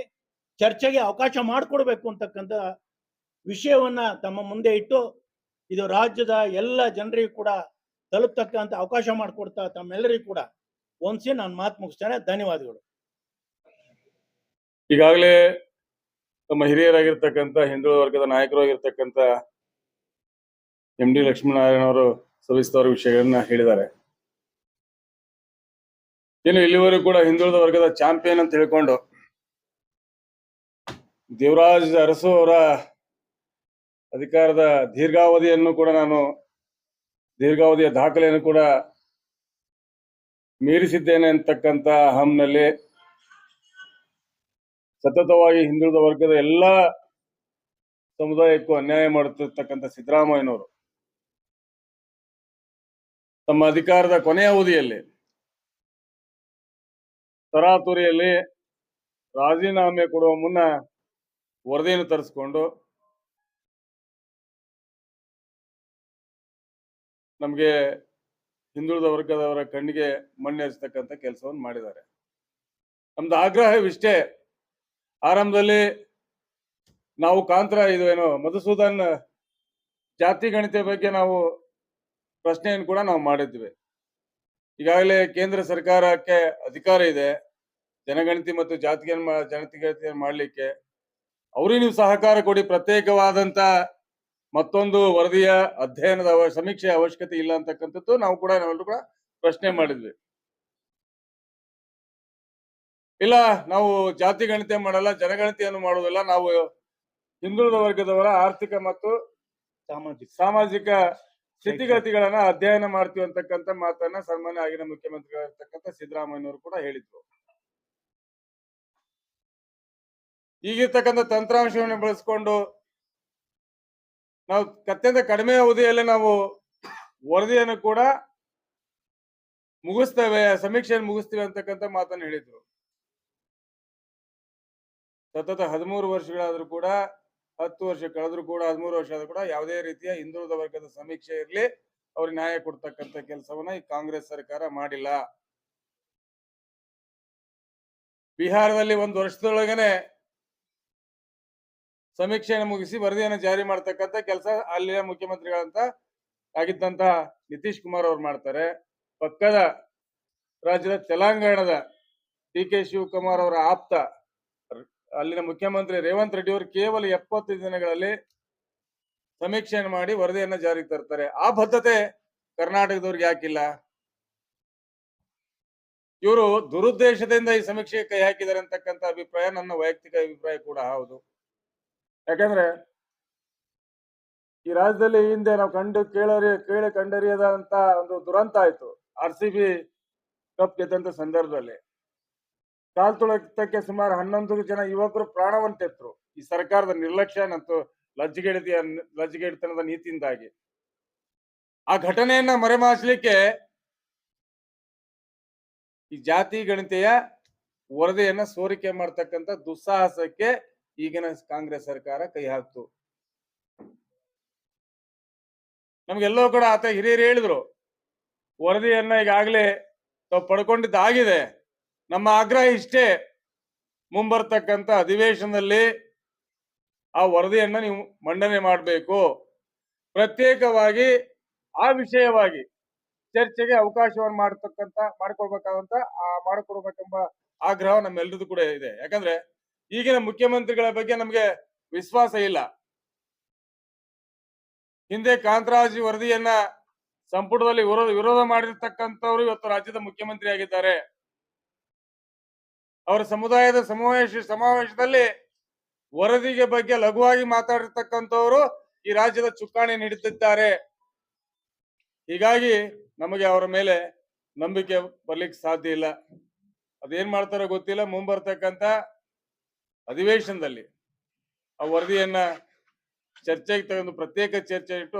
ಚರ್ಚೆಗೆ ಅವಕಾಶ ಮಾಡಿಕೊಡ್ಬೇಕು ಅಂತಕ್ಕಂಥ ವಿಷಯವನ್ನ ತಮ್ಮ ಮುಂದೆ ಇಟ್ಟು ಇದು ರಾಜ್ಯದ ಎಲ್ಲ ಜನರಿಗೂ ಕೂಡ ತಲುಪತಕ್ಕಂಥ ಅವಕಾಶ ಮಾಡಿಕೊಡ್ತಾ ತಮ್ಮೆಲ್ಲರಿಗೂ ಕೂಡ ಒಂದ್ಸಿ ನಾನು ಮಾತು ಮುಗಿಸ್ತೇನೆ. ಧನ್ಯವಾದಗಳು. ಈಗಾಗಲೇ ತಮ್ಮ ಹಿರಿಯರಾಗಿರ್ತಕ್ಕಂಥ ಹಿಂದುಳಿದ ವರ್ಗದ ನಾಯಕರಾಗಿರ್ತಕ್ಕಂಥ MD ಲಕ್ಷ್ಮೀನಾರಾಯಣ ಅವರು ಸವಿಸ್ತಾರ ವಿಷಯಗಳನ್ನ ಹೇಳಿದ್ದಾರೆ. ಏನು ಇಲ್ಲಿವರೆಗೂ ಕೂಡ ಹಿಂದುಳಿದ ವರ್ಗದ ಚಾಂಪಿಯನ್ ಅಂತ ಹೇಳ್ಕೊಂಡು ದೇವರಾಜ್ ಅರಸು ಅವರ ಅಧಿಕಾರದ ದೀರ್ಘಾವಧಿಯ ದಾಖಲೆಯನ್ನು ಕೂಡ ಮೀರಿಸಿದ್ದೇನೆ ಅಂತಕ್ಕಂಥ ಹಮ್ನಲ್ಲಿ ಸತತವಾಗಿ ಹಿಂದುಳಿದ ವರ್ಗದ ಎಲ್ಲ ಸಮುದಾಯಕ್ಕೂ ಅನ್ಯಾಯ ಮಾಡುತ್ತಿರ್ತಕ್ಕಂಥ ಸಿದ್ದರಾಮಯ್ಯನವರು ತಮ್ಮ ಅಧಿಕಾರದ ಕೊನೆಯ ಅವಧಿಯಲ್ಲಿ ತರಾತುರಿಯಲ್ಲಿ ರಾಜೀನಾಮೆ ಕೊಡುವ ಮುನ್ನ ವರದಿಯನ್ನು ತರಿಸಿಕೊಂಡು ನಮಗೆ ಹಿಂದುಳಿದ ವರ್ಗದವರ ಕಣ್ಣಿಗೆ ಮಣ್ಣೆರಚತಕ್ಕಂಥ ಕೆಲಸವನ್ನು ಮಾಡಿದ್ದಾರೆ. ನಮ್ದು ಆಗ್ರಹವಿಷ್ಟೇ, ಆರಂಭದಲ್ಲಿ ನಾವು ಇದು ಮಧುಸೂದನ್ ಜಾತಿ ಗಣಿತ ಬಗ್ಗೆ ನಾವು ಪ್ರಶ್ನೆಯನ್ನು ಕೂಡ ನಾವು ಮಾಡಿದ್ವಿ. ಈಗಾಗಲೇ ಕೇಂದ್ರ ಸರ್ಕಾರಕ್ಕೆ ಅಧಿಕಾರ ಇದೆ ಜನಗಣತಿ ಮತ್ತು ಜನಗಣತಿ ಮಾಡಲಿಕ್ಕೆ. ಅವ್ರಿಗೆ ನೀವು ಸಹಕಾರ ಕೊಡಿ. ಪ್ರತ್ಯೇಕವಾದಂತ ಮತ್ತೊಂದು ವರದಿಯ ಅಧ್ಯಯನದ ಸಮೀಕ್ಷೆಯ ಅವಶ್ಯಕತೆ ಇಲ್ಲ ಅಂತಕ್ಕಂಥದ್ದು ನಾವು ಕೂಡ ನಾವೆಲ್ಲರೂ ಕೂಡ ಪ್ರಶ್ನೆ ಮಾಡಿದ್ವಿ. ಇಲ್ಲ, ನಾವು ಜಾತಿ ಗಣತಿ ಮಾಡಲ್ಲ, ಜನಗಣತಿಯನ್ನು ಮಾಡುವುದಿಲ್ಲ, ನಾವು ಹಿಂದುಳಿದ ವರ್ಗದವರ ಆರ್ಥಿಕ ಮತ್ತು ಸಾಮಾಜಿಕ ಸ್ಥಿತಿಗತಿಗಳನ್ನ ಅಧ್ಯಯನ ಮಾಡ್ತೀವಿ ಅಂತಕ್ಕಂಥ ಮಾತನ್ನ ಸನ್ಮಾನ್ಯ ಆಗಿನ ಮುಖ್ಯಮಂತ್ರಿಗಳಿರ್ತಕ್ಕಂಥ ಸಿದ್ದರಾಮಯ್ಯನವರು ಕೂಡ ಹೇಳಿದ್ರು. ಈಗಿರ್ತಕ್ಕಂಥ ತಂತ್ರಾಂಶವನ್ನು ಬಳಸಿಕೊಂಡು ನಾವು ಅತ್ಯಂತ ಕಡಿಮೆ ಅವಧಿಯಲ್ಲಿ ನಾವು ವರದಿಯನ್ನು ಕೂಡ ಮುಗಿಸ್ತೇವೆ, ಸಮೀಕ್ಷೆಯನ್ನು ಮುಗಿಸ್ತೇವೆ ಅಂತಕ್ಕಂಥ ಮಾತನ್ನು ಹೇಳಿದ್ರು. ಸತತ 13 ವರ್ಷಗಳಾದ್ರೂ ಕೂಡ, 10 ವರ್ಷ ಕಳೆದ್ರು ಕೂಡ, 13 ವರ್ಷ ಆದ್ರೂ ಕೂಡ ಯಾವುದೇ ರೀತಿಯ ಹಿಂದುಳಿದ ವರ್ಗದ ಸಮೀಕ್ಷೆ ಇರಲಿ ಅವ್ರಿಗೆ ನ್ಯಾಯ ಕೊಡ್ತಕ್ಕಂಥ ಕೆಲಸವನ್ನ ಈ ಕಾಂಗ್ರೆಸ್ ಸರ್ಕಾರ ಮಾಡಿಲ್ಲ. ಬಿಹಾರದಲ್ಲಿ ಒಂದು ವರ್ಷದೊಳಗನೆ ಸಮೀಕ್ಷೆಯನ್ನು ಮುಗಿಸಿ ವರದಿಯನ್ನು ಜಾರಿ ಮಾಡ್ತಕ್ಕಂಥ ಕೆಲಸ ಅಲ್ಲಿಯ ಮುಖ್ಯಮಂತ್ರಿಗಳಂತ ಆಗಿದ್ದಂತ ನಿತೀಶ್ ಕುಮಾರ್ ಅವ್ರು ಮಾಡ್ತಾರೆ. ಪಕ್ಕದ ರಾಜ್ಯದ ತೆಲಂಗಾಣದ ಡಿ.ಕೆ. ಶಿವಕುಮಾರ್ ಅವರ ಆಪ್ತ ಅಲ್ಲಿನ ಮುಖ್ಯಮಂತ್ರಿ ರೇವಂತ್ ರೆಡ್ಡಿ ಅವರು ಕೇವಲ 70 ದಿನಗಳಲ್ಲಿ ಸಮೀಕ್ಷೆಯನ್ನು ಮಾಡಿ ವರದಿಯನ್ನ ಜಾರಿಗೆ ತರ್ತಾರೆ. ಆ ಬದ್ಧತೆ ಕರ್ನಾಟಕದವ್ರಿಗೆ ಯಾಕಿಲ್ಲ? ಇವರು ದುರುದ್ದೇಶದಿಂದ ಈ ಸಮೀಕ್ಷೆಗೆ ಕೈ ಹಾಕಿದ್ದಾರೆ ಅಂತಕ್ಕಂಥ ಅಭಿಪ್ರಾಯ ನನ್ನ ವೈಯಕ್ತಿಕ ಅಭಿಪ್ರಾಯ ಕೂಡ ಹೌದು. ಯಾಕಂದ್ರೆ ಈ ರಾಜ್ಯದಲ್ಲಿ ಹಿಂದೆ ನಾವು ಕೇಳಿ ಕಂಡರಿಯದಂತ ಒಂದು ದುರಂತ ಆಯ್ತು. RCB ಕಪ್ ಗೆದ್ದಂತ ಸಂದರ್ಭದಲ್ಲಿ ಕಾಲ್ ತುಳಿತಕ್ಕೆ ಸುಮಾರು 11 ಜನ ಯುವಕರು ಪ್ರಾಣವನ್ನು ತೆತ್ತರು. ಈ ಸರ್ಕಾರದ ನಿರ್ಲಕ್ಷ್ಯ ಮತ್ತು ಲಜ್ಜೆಗೆಡಿತನದ ನೀತಿಯಿಂದಾಗಿ. ಆ ಘಟನೆಯನ್ನ ಮರೆಮಾಚಲಿಕ್ಕೆ ಈ ಜಾತಿ ಗಣತಿಯ ವರದಿಯನ್ನ ಸೋರಿಕೆ ಮಾಡ್ತಕ್ಕಂಥ ದುಸ್ಸಾಹಸಕ್ಕೆ ಈಗಿನ ಕಾಂಗ್ರೆಸ್ ಸರ್ಕಾರ ಕೈ ಹಾಕ್ತು. ನಮ್ಗೆಲ್ಲೋ ಕೂಡ ಆತ ಹಿರಿಯರು ಹೇಳಿದ್ರು, ವರದಿಯನ್ನ ಈಗಾಗಲೇ ತಾವು ಪಡ್ಕೊಂಡಿದ್ದಾಗಿದೆ. ನಮ್ಮ ಆಗ್ರಹ ಇಷ್ಟೇ, ಮುಂಬರ್ತಕ್ಕಂಥ ಅಧಿವೇಶನದಲ್ಲಿ ಆ ವರದಿಯನ್ನ ನೀವು ಮಂಡನೆ ಮಾಡಬೇಕು. ಪ್ರತ್ಯೇಕವಾಗಿ ಆ ವಿಷಯವಾಗಿ ಚರ್ಚೆಗೆ ಅವಕಾಶವನ್ನು ಮಾಡಿಕೊಡ್ಬೇಕೆಂಬ ಆಗ್ರಹ ನಮ್ಮೆಲ್ಲರದು ಕೂಡ ಇದೆ. ಯಾಕಂದ್ರೆ ಈಗಿನ ಮುಖ್ಯಮಂತ್ರಿಗಳ ಬಗ್ಗೆ ನಮ್ಗೆ ವಿಶ್ವಾಸ ಇಲ್ಲ. ಹಿಂದೆ ಕಾಂತರಾಜ್ ವರದಿಯನ್ನ ಸಂಪುಟದಲ್ಲಿ ವಿರೋಧ ಮಾಡಿರ್ತಕ್ಕಂಥವ್ರು ಇವತ್ತು ರಾಜ್ಯದ ಮುಖ್ಯಮಂತ್ರಿ ಆಗಿದ್ದಾರೆ. ಅವರ ಸಮುದಾಯದ ಸಮಾವೇಶದಲ್ಲಿ ವರದಿಗೆ ಬಗ್ಗೆ ಲಘುವಾಗಿ ಮಾತಾಡಿರ್ತಕ್ಕಂಥವ್ರು ಈ ರಾಜ್ಯದ ಚುಕ್ಕಾಣಿ ಹಿಡಿದಿದ್ದಾರೆ. ಹೀಗಾಗಿ ನಮಗೆ ಅವರ ಮೇಲೆ ನಂಬಿಕೆ ಬರ್ಲಿಕ್ಕೆ ಸಾಧ್ಯ ಇಲ್ಲ. ಅದೇನ್ ಮಾಡ್ತಾರೋ ಗೊತ್ತಿಲ್ಲ. ಮುಂಬರ್ತಕ್ಕಂಥ ಅಧಿವೇಶನದಲ್ಲಿ ಆ ವರದಿಯನ್ನ ಚರ್ಚೆಗೆ ತಗೊಂಡು ಪ್ರತ್ಯೇಕ ಚರ್ಚೆ ಇಟ್ಟು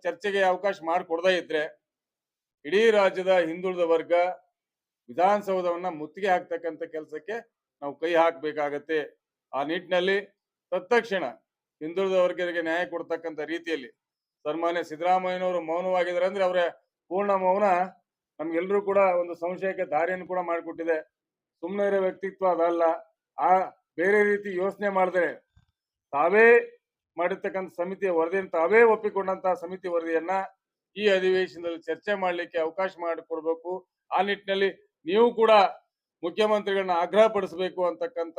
ಚರ್ಚೆಗೆ ಅವಕಾಶ ಮಾಡಿಕೊಡದೇ ಇದ್ರೆ ಇಡೀ ರಾಜ್ಯದ ಹಿಂದುಳಿದ ವರ್ಗ ವಿಧಾನಸೌಧವನ್ನ ಮುತ್ತಿಗೆ ಹಾಕ್ತಕ್ಕಂಥ ಕೆಲಸಕ್ಕೆ ನಾವು ಕೈ ಹಾಕಬೇಕಾಗತ್ತೆ. ಆ ನಿಟ್ಟಿನಲ್ಲಿ ತತ್ಕ್ಷಣ ಹಿಂದುಳಿದ ವರ್ಗರಿಗೆ ನ್ಯಾಯ ಕೊಡ್ತಕ್ಕಂಥ ರೀತಿಯಲ್ಲಿ ಸನ್ಮಾನ್ಯ ಸಿದ್ದರಾಮಯ್ಯನವರು ಮೌನವಾಗಿದ್ದಾರೆ ಅಂದ್ರೆ ಅವರ ಪೂರ್ಣ ಮೌನ ನಮ್ಗೆಲ್ಲರೂ ಕೂಡ ಒಂದು ಸಂಶಯಕ್ಕೆ ದಾರಿಯನ್ನು ಕೂಡ ಮಾಡಿಕೊಟ್ಟಿದೆ. ಸುಮ್ಮನೆ ಇರೋ ವ್ಯಕ್ತಿತ್ವ ಅದಲ್ಲ. ಆ ಬೇರೆ ರೀತಿ ಯೋಚನೆ ಮಾಡಿದ್ರೆ ತಾವೇ ಮಾಡಿರ್ತಕ್ಕಂಥ ಸಮಿತಿಯ ವರದಿಯನ್ನು ತಾವೇ ಒಪ್ಪಿಕೊಂಡಂತಹ ಸಮಿತಿ ವರದಿಯನ್ನ ಈ ಅಧಿವೇಶನದಲ್ಲಿ ಚರ್ಚೆ ಮಾಡ್ಲಿಕ್ಕೆ ಅವಕಾಶ ಮಾಡಿಕೊಡ್ಬೇಕು. ಆ ನಿಟ್ಟಿನಲ್ಲಿ ನೀವು ಕೂಡ ಮುಖ್ಯಮಂತ್ರಿಗಳನ್ನ ಆಗ್ರಹ ಪಡಿಸಬೇಕು ಅಂತಕ್ಕಂಥ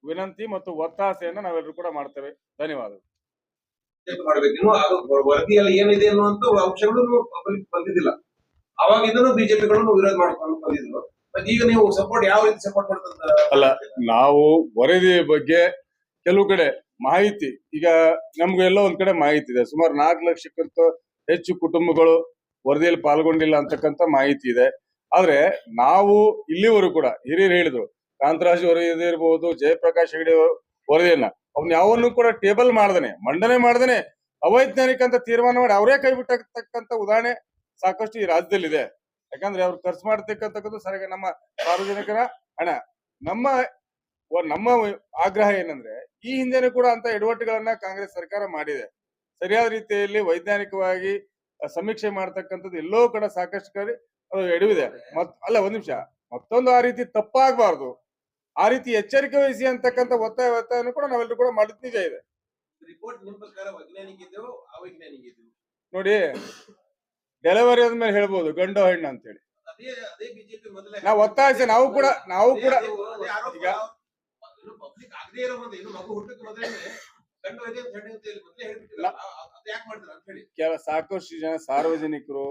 ವಿನಂತಿ ಮತ್ತು ಒತ್ತಾಸೆಯನ್ನ ನಾವೆಲ್ಲರೂ ಕೂಡ ಮಾಡ್ತೇವೆ. ಧನ್ಯವಾದಗಳು. ಮಾಡಬೇಕು. ಅದು ವರದಿಯಲ್ಲಿ ಏನಿದೆ ಅನ್ನುವಂತ ಅಂಶಗಳು ಬಂದಿದ್ದಿಲ್ಲ. ಅವಾಗ ಇದನ್ನು ಬಿಜೆಪಿಗಳನ್ನು ವಿರೋಧ ಮಾಡ್ಕೊಂಡು ಬಂದಿದ್ರು. ಈಗ ನೀವು ಸಪೋರ್ಟ್ ಯಾವ ರೀತಿ ಸಪೋರ್ಟ್ ಮಾಡ್ತಂತ ಅಲ್ಲ, ನಾವು ವರದಿ ಬಗ್ಗೆ ಕೆಲವು ಕಡೆ ಮಾಹಿತಿ, ಈಗ ನಮ್ಗೆ ಎಲ್ಲೋ ಒಂದ್ ಕಡೆ ಮಾಹಿತಿ ಇದೆ. ಸುಮಾರು 4 ಲಕ್ಷಕ್ಕಿಂತ ಹೆಚ್ಚು ಕುಟುಂಬಗಳು ವರದಿಯಲ್ಲಿ ಪಾಲ್ಗೊಂಡಿಲ್ಲ ಅಂತಕ್ಕಂಥ ಮಾಹಿತಿ ಇದೆ. ಆದ್ರೆ ನಾವು ಇಲ್ಲಿವರೆಗೂ ಕೂಡ ಹಿರಿಯರು ಹೇಳಿದ್ರು, ಕಾಂತರಾಜ್ ವರದಿ ಇರ್ಬೋದು, ಜಯಪ್ರಕಾಶ್ ಹೆಗಡೆ ವರದಿಯನ್ನ ಅವ್ನ ಯಾವನ್ನು ಕೂಡ ಟೇಬಲ್ ಮಾಡ್ದೇನೆ, ಮಂಡನೆ ಮಾಡ್ದೇನೆ ಅವೈಜ್ಞಾನಿಕ ಅಂತ ತೀರ್ಮಾನ ಮಾಡಿ ಅವರೇ ಕೈ ಬಿಟ್ಟತಕ್ಕಂಥ ಉದಾಹರಣೆ ಸಾಕಷ್ಟು ಈ ರಾಜ್ಯದಲ್ಲಿದೆ. ಯಾಕಂದ್ರೆ ಅವ್ರು ಖರ್ಚು ಮಾಡ್ತಕ್ಕಂಥದ್ದು ಸರಿಯಾಗಿ ನಮ್ಮ ಸಾರ್ವಜನಿಕರ ಹಣ. ನಮ್ಮ ಆಗ್ರಹ ಏನಂದ್ರೆ ಈ ಹಿಂದೆನೂ ಕೂಡ ಅಂತ ಎಡವಟ್ಟುಗಳನ್ನ ಕಾಂಗ್ರೆಸ್ ಸರ್ಕಾರ ಮಾಡಿದೆ. ಸರಿಯಾದ ರೀತಿಯಲ್ಲಿ ವೈಜ್ಞಾನಿಕವಾಗಿ ಸಮೀಕ್ಷೆ ಮಾಡ್ತಕ್ಕಂಥದ್ದು ಎಲ್ಲೋ ಕಡೆ ಸಾಕಷ್ಟು ಕಡೆ ಅದು ಎಡವಿದೆ. ಅಲ್ಲ, ಒಂದ್ ನಿಮಿಷ, ಮತ್ತೊಂದು ಆ ರೀತಿ ತಪ್ಪಾಗಬಾರ್ದು, ಆ ರೀತಿ ಎಚ್ಚರಿಕೆ ವಹಿಸಿ ಅಂತಕ್ಕಂಥ ಒತ್ತಾಯವನ್ನು ಕೂಡ ನಾವೆಲ್ಲರೂ ಕೂಡ ಮಾಡಿದ ನಿಜ ಇದೆ. ರಿಪೋರ್ಟ್ ನಿಮ್ಮ ಪ್ರಕಾರ ವೈಜ್ಞಾನಿಕ ಇದೆಯೋ ಅವೈಜ್ಞಾನಿಕ ಇದೆಯೋ ನೋಡಿ, ಡೆಲಿವರಿ ಆದ್ಮೇಲೆ ಹೇಳ್ಬೋದು ಗಂಡು ಹೆಣ್ಣು ಅಂತ ಹೇಳಿ. ಅದೇ ಬಿಜೆಪಿ ಮೊದಲೇ ನಾವು ಒತ್ತಾಯಿಸಿ ನಾವು ಕೂಡ ಈಗ ಪಬ್ಲಿಕ್ ಆಗದೇ ಇರೋ ಮುಂದೆ ಇನ್ನು ಮಗು ಹುಟ್ಟಕ್ಕೆ ಮೊದಲೇ ಗಂಡು ಇದೆ ಅಂತ ಹೇಳಿ ಮೊದಲೇ ಹೇಳ್ಬಿಟ್ಟಿಲ್ಲ. ಅದು ಯಾಕೆ ಮಾಡ್ತಾರೆ ಅಂತ ಹೇಳಿ ಸಾಕಷ್ಟು ಜನ ಸಾರ್ವಜನಿಕರು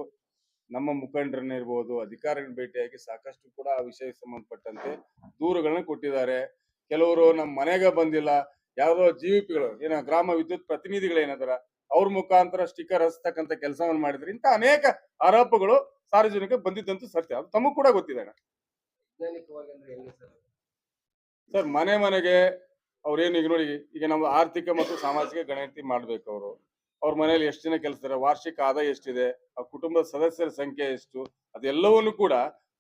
ನಮ್ಮ ಮುಖಂಡರನ್ನ ಇರ್ಬೋದು, ಅಧಿಕಾರಿಗಳನ್ನ ಭೇಟಿಯಾಗಿ ಸಾಕಷ್ಟು ಕೂಡ ಆ ವಿಷಯಕ್ಕೆ ಸಂಬಂಧಪಟ್ಟಂತೆ ದೂರುಗಳನ್ನ ಕೊಟ್ಟಿದ್ದಾರೆ. ಕೆಲವರು ನಮ್ಮ ಮನೆಗೆ ಬಂದಿಲ್ಲ, ಯಾವ್ದೋ GVPಗಳು ಏನೋ ಗ್ರಾಮ ವಿದ್ಯುತ್ ಪ್ರತಿನಿಧಿಗಳು ಏನದಾರ ಅವ್ರ ಮುಖಾಂತರ ಸ್ಟಿಕ್ಕರ್ ಹಚ್ಚತಕ್ಕಂಥ ಕೆಲಸವನ್ನು ಮಾಡಿದ್ರೆ ಇಂತ ಅನೇಕ ಆರೋಪಗಳು ಸಾರ್ವಜನಿಕ ಬಂದಿದ್ದಂತೂ ಸತ್ಯ. ಅದು ತಮಗೂ ಕೂಡ ಗೊತ್ತಿದೆ ಸರ್. ಮನೆಗೆ ಅವ್ರೇನು ಈಗ ನೋಡಿ, ಈಗ ನಮ್ಮ ಆರ್ಥಿಕ ಮತ್ತು ಸಾಮಾಜಿಕ ಗಣತಿ ಮಾಡ್ಬೇಕು. ಅವ್ರ ಮನೆಯಲ್ಲಿ ಎಷ್ಟು ಜನ ಕೆಲಸ, ವಾರ್ಷಿಕ ಆದಾಯ ಎಷ್ಟಿದೆ, ಆ ಕುಟುಂಬದ ಸದಸ್ಯರ ಸಂಖ್ಯೆ ಎಷ್ಟು, ಅದೆಲ್ಲವನ್ನು ಕೂಡ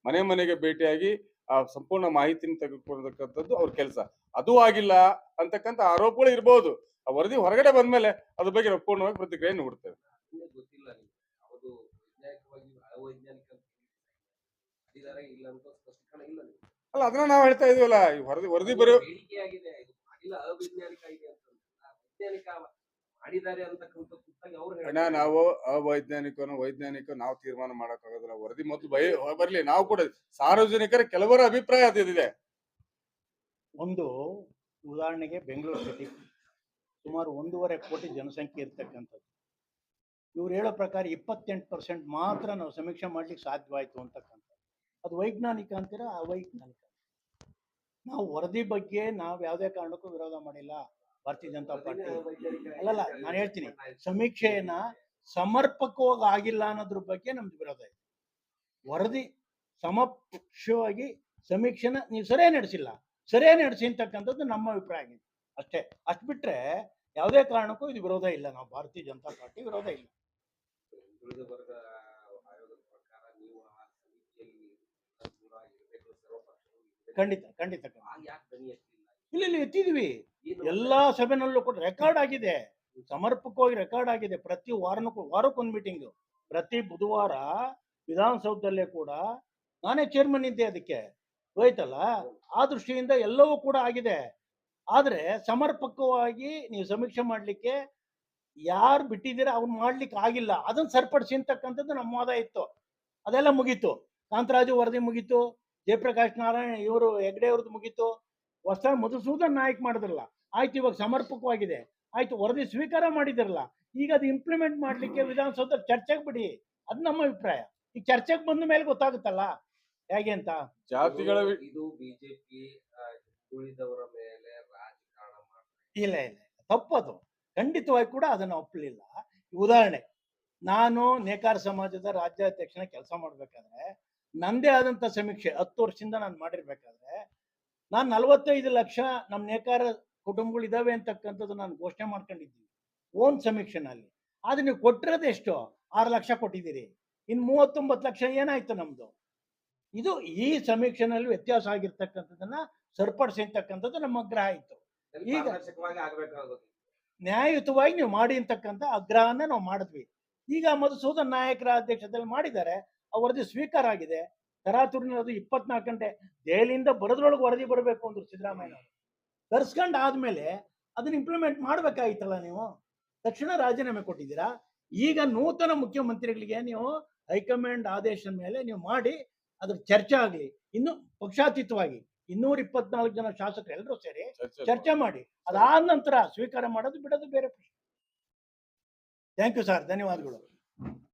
ಮನೆಗೆ ಭೇಟಿಯಾಗಿ ಆ ಸಂಪೂರ್ಣ ಮಾಹಿತಿನ ತೆಗೆದುಕೊಳ್ತಕ್ಕಂಥದ್ದು ಅವ್ರ ಕೆಲಸ. ಅದು ಆಗಿಲ್ಲ ಅಂತಕ್ಕಂಥ ಆರೋಪಗಳು ಇರ್ಬೋದು. ಆ ವರದಿ ಹೊರಗಡೆ ಬಂದ್ಮೇಲೆ ಅದ್ರ ಬಗ್ಗೆ ನಾವು ಪೂರ್ಣವಾಗಿ ಪ್ರತಿಕ್ರಿಯೆ ನೀಡ್ತೇವೆ. ಗೊತ್ತಿಲ್ಲ ಯಾವುದು ವೈಜ್ಞಾನಿಕವಾಗಿ ಅವೈಜ್ಞಾನಿಕ ಇಲ್ಲ ಅಂತ ಸ್ಪಷ್ಟೀಕರಣ ಇಲ್ಲ. ಅಲ್ಲ ಅದನ್ನ ನಾವು ಹೇಳ್ತಾ ಇದೀವಲ್ಲ, ಈ ವರದಿ ಬರೆಯೋ ಬೇಡಿಕೆಯಾಗಿದೆ, ಇದು ಮಾಡಿಲ್ಲ, ಅವೈಜ್ಞಾನಿಕ ಇದೆ ಅಂತ. ವೈಜ್ಞಾನಿಕ ಮಾಡಿದ್ದಾರೆ ಅಂತಕ್ಕಂಥ ಪುಸ್ತಕ ಅವ್ರು ಅಣ್ಣ, ನಾವು ವೈಜ್ಞಾನಿಕ ನಾವು ತೀರ್ಮಾನ ಮಾಡಕ್ ಆಗೋದಿಲ್ಲ. ವರದಿ ಮೊದಲು ಬರ್ಲಿ. ನಾವು ಕೂಡ ಸಾರ್ವಜನಿಕರ ಕೆಲವರ ಅಭಿಪ್ರಾಯ ಅದಿದೆ. ಒಂದು ಉದಾಹರಣೆಗೆ ಬೆಂಗಳೂರು ಸಿಟಿ ಸುಮಾರು 1.5 ಕೋಟಿ ಜನಸಂಖ್ಯೆ ಇರ್ತಕ್ಕಂಥದ್ದು. ಇವ್ರು ಹೇಳೋ ಪ್ರಕಾರ 28% ಮಾತ್ರ ನಾವು ಸಮೀಕ್ಷೆ ಮಾಡ್ಲಿಕ್ಕೆ ಸಾಧ್ಯವಾಯ್ತು ಅಂತಕ್ಕಂಥ. ಅದು ವೈಜ್ಞಾನಿಕ ಅಂತೀರಾ ಅವೈಜ್ಞಾನಿಕ? ನಾವು ವರದಿ ಬಗ್ಗೆ ನಾವು ಯಾವುದೇ ಕಾರಣಕ್ಕೂ ವಿರೋಧ ಮಾಡಿಲ್ಲ ಭಾರತೀಯ ಜನತಾ ಪಾರ್ಟಿ. ಅಲ್ಲಲ್ಲ, ನಾನು ಹೇಳ್ತೀನಿ, ಸಮೀಕ್ಷೆಯನ್ನ ಸಮರ್ಪಕವಾಗಿ ಆಗಿಲ್ಲ ಅನ್ನೋದ್ರ ಬಗ್ಗೆ ನಮ್ದು ವಿರೋಧ ಇದೆ. ವರದಿ ಸಮಕ್ಷವಾಗಿ ಸಮೀಕ್ಷೆನ ನೀವು ಸರಿಯಾಗಿ ನಡೆಸಿ ಅಂತಕ್ಕಂಥದ್ದು ನಮ್ಮ ಅಭಿಪ್ರಾಯ ಆಗಿದೆ ಅಷ್ಟೇ. ಅಷ್ಟು ಬಿಟ್ರೆ ಯಾವುದೇ ಕಾರಣಕ್ಕೂ ಇದು ವಿರೋಧ ಇಲ್ಲ. ನಾವು ಭಾರತೀಯ ಜನತಾ ಪಾರ್ಟಿ ವಿರೋಧ ಇಲ್ಲ. ಹಿಂದುಳಿದ ವರ್ಗ ಆಯೋಗದ ಪ್ರಕಾರ ನೀವು ಆ ಸಮಿತಿಯಲ್ಲಿ ದೂರ ಇರಬೇಕು, ಸರ್ವಪಕ್ಷಗಳು ಇರ್ಬೇಕು. ಖಂಡಿತ ಆಗ ಯಾಕೆ ಧ್ವನಿ ಎತ್ತಲಿಲ್ಲ? ಇಲ್ಲಿ ಎತ್ತಿದ್ವಿ. ಎಲ್ಲಾ ಸಭೆನಲ್ಲೂ ಕೂಡ ರೆಕಾರ್ಡ್ ಆಗಿದೆ, ಸಮರ್ಪಕವಾಗಿ ರೆಕಾರ್ಡ್ ಆಗಿದೆ. ಪ್ರತಿ ವಾರಕ್ಕೊಂದು ಮೀಟಿಂಗ್, ಪ್ರತಿ ಬುಧವಾರ ವಿಧಾನಸೌಧದಲ್ಲೇ ಕೂಡ ನಾನೇ ಚೇರ್ಮನ್ ಇದ್ದೆ. ಅದಕ್ಕೆ ಹೋಯ್ತಲ್ಲ, ಆ ದೃಷ್ಟಿಯಿಂದ ಎಲ್ಲವೂ ಕೂಡ ಆಗಿದೆ. ಆದ್ರೆ ಸಮರ್ಪಕವಾಗಿ ನೀವು ಸಮೀಕ್ಷೆ ಮಾಡ್ಲಿಕ್ಕೆ ಯಾರು ಬಿಟ್ಟಿದ್ದೀರಾ ಅವ್ನು ಮಾಡ್ಲಿಕ್ಕೆ ಆಗಿಲ್ಲ, ಅದನ್ನ ಸರಿಪಡಿಸಿ ಅಂತಕ್ಕಂಥದ್ದು ನಮ್ಮ ವಾದ ಇತ್ತು. ಅದೆಲ್ಲ ಮುಗೀತು. ಕಾಂತರಾಜು ವರದಿ ಮುಗೀತು, ಜಯಪ್ರಕಾಶ್ ನಾರಾಯಣ ಇವರು ಹೆಗ್ಡೆ ಅವ್ರದ್ದು ಮುಗೀತು, ಹೊಸ ಮಧುಸೂದನ್ ನಾಯಕ್ ಮಾಡಿದ್ರಲ್ಲ, ಆಯ್ತು ಇವಾಗ ಸಮರ್ಪಕವಾಗಿದೆ, ಆಯ್ತು ವರದಿ ಸ್ವೀಕಾರ ಮಾಡಿದಿರಲ್ಲ, ಈಗ ಅದು ಇಂಪ್ಲಿಮೆಂಟ್ ಮಾಡ್ಲಿಕ್ಕೆ ವಿಧಾನಸೌಧ ಚರ್ಚೆಗೆ ಬಿಡಿ. ಅದು ನಮ್ಮ ಅಭಿಪ್ರಾಯ. ಈಗ ಚರ್ಚೆಗೆ ಬಂದ ಮೇಲೆ ಗೊತ್ತಾಗುತ್ತಲ್ಲ ಹೇಗೆ ಅಂತ. ಜಾತಿಗಳ ಇದು ಬಿಜೆಪಿ ಹಿಂದುಳಿದವರ ಮೇಲೆ ರಾಜಕಾರಣ ಮಾಡ್ತಾರೆ. ಇಲ್ಲ, ತಪ್ಪದು. ಖಂಡಿತವಾಗಿ ಕೂಡ ಅದನ್ನ ಒಪ್ಪಲಿಲ್ಲ. ಉದಾಹರಣೆ, ನಾನು ನೇಕಾರ ಸಮಾಜದ ರಾಜ್ಯಾಧ್ಯಕ್ಷನ ಕೆಲಸ ಮಾಡ್ಬೇಕಾದ್ರೆ ನಂದೇ ಆದಂತ ಸಮೀಕ್ಷೆ 10 ವರ್ಷದಿಂದ ನಾನು ಮಾಡಿರ್ಬೇಕಾದ್ರೆ ನಾನು 45 ಲಕ್ಷ ನಮ್ಮ ನೇಕಾರ ಕುಟುಂಬಗಳು ಇದಾವೆ ಅಂತಕ್ಕಂಥದ್ದು ನಾನು ಘೋಷಣೆ ಮಾಡ್ಕೊಂಡಿದ್ದೀನಿ ಓನ್ ಸಮೀಕ್ಷೆನಲ್ಲಿ. ಆದ್ರೆ ನೀವು ಕೊಟ್ಟಿರೋದು ಎಷ್ಟು? 6 ಲಕ್ಷ ಕೊಟ್ಟಿದ್ದೀರಿ. ಇನ್ನು 39 ಲಕ್ಷ ಏನಾಯ್ತು ನಮ್ದು? ಇದು ಈ ಸಮೀಕ್ಷೆನಲ್ಲಿ ವ್ಯತ್ಯಾಸ ಆಗಿರ್ತಕ್ಕಂಥದ್ದನ್ನ ಸರಿಪಡಿಸಿ ಅಂತಕ್ಕಂಥದ್ದು ನಮ್ಮ ಆಗ್ರಹ ಇತ್ತು. ಈಗ ಪಾರದರ್ಶಕವಾಗಿ ಆಗ್ಬೇಕಾಗೋದು, ನ್ಯಾಯಯುತವಾಗಿ ನೀವು ಮಾಡಿ ಅಂತಕ್ಕಂಥ ಆಗ್ರಹನ ನಾವು ಮಾಡಿದ್ವಿ. ಈಗ ಮಧುಸೂದನ್ ನಾಯಕರ ಅಧ್ಯಕ್ಷತೆಯಲ್ಲಿ ಮಾಡಿದ್ದಾರೆ, ಆ ವರದಿ ಸ್ವೀಕಾರ ಆಗಿದೆ. ತರಾತುರಿನದು 24 ಗಂಟೆ ದೆಹಲಿಯಿಂದ ಬರೋದ್ರೊಳಗೆ ವರದಿ ಬರಬೇಕು ಅಂದ್ರು ಸಿದ್ದರಾಮಯ್ಯ ಅವರು. ತರ್ಸ್ಕೊಂಡು ಆದ್ಮೇಲೆ ಅದನ್ನ ಇಂಪ್ಲಿಮೆಂಟ್ ಮಾಡ್ಬೇಕಾಗಿತ್ತಲ್ಲ. ನೀವು ತಕ್ಷಣ ರಾಜೀನಾಮೆ ಕೊಟ್ಟಿದ್ದೀರಾ. ಈಗ ನೂತನ ಮುಖ್ಯಮಂತ್ರಿಗಳಿಗೆ ನೀವು ಹೈಕಮಾಂಡ್ ಆದೇಶದ ಮೇಲೆ ನೀವು ಮಾಡಿ ಅದ್ರ ಚರ್ಚೆ ಆಗ್ಲಿ. ಇನ್ನು ಪಕ್ಷಾತೀತವಾಗಿ 224 ಜನ ಶಾಸಕರು ಎಲ್ಲರೂ ಸೇರಿ ಚರ್ಚೆ ಮಾಡಿ ಅದಾದ ನಂತರ ಸ್ವೀಕಾರ ಮಾಡೋದು ಬಿಡೋದು ಬೇರೆ ಪ್ರಶ್ನೆ. ಥ್ಯಾಂಕ್ ಯು ಸರ್, ಧನ್ಯವಾದಗಳು.